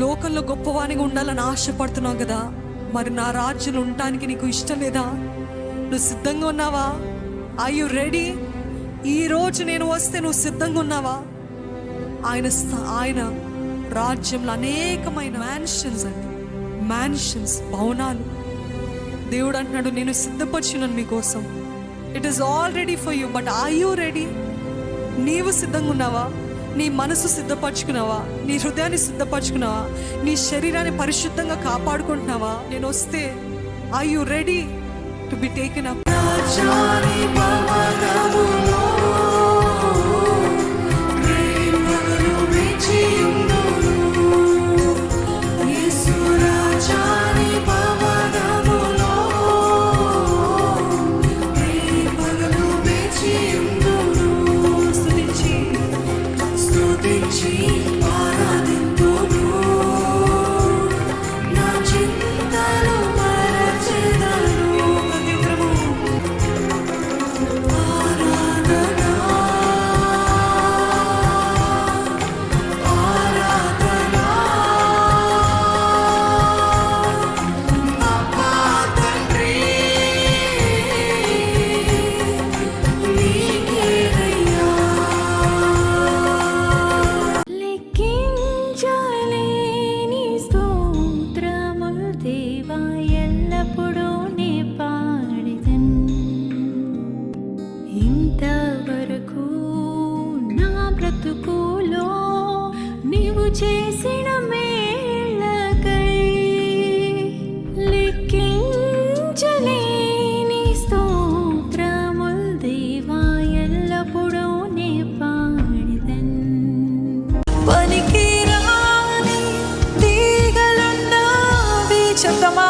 లోకంలో గొప్పవానిగా ఉండాలని ఆశపడుతున్నావు కదా, మరి నా రాజ్యంలో ఉండటానికి నీకు ఇష్టం లేదా? నువ్వు సిద్ధంగా ఉన్నావా? Are you ready? ఈరోజు నేను వస్తే నువ్వు సిద్ధంగా ఉన్నావా? ఆయన రాజ్యంలో అనేకమైన మ్యాన్షన్స్ భవనాలు. దేవుడు అంటున్నాడు, నేను సిద్ధపరిచినాను మీకోసం. It is already for you, but are you ready? నీవు సిద్ధంగా ఉన్నావా? నీ మనసు సిద్ధపరచుకున్నావా? నీ హృదయాన్ని సిద్ధపరచుకున్నావా? నీ శరీరాన్ని పరిశుద్ధంగా కాపాడుకుంటున్నావా? నేను వస్తే are you ready to be taken up? ఇంతవరకు నా బ్రతుకులో నీవు చేసిన మేళ్ళకై లెక్కించలేని స్తోత్రముల్ దేవా, ఎల్లప్పుడూ నే పాడెదన్. పనికి రాని తీగలున్నవి చెత్తమా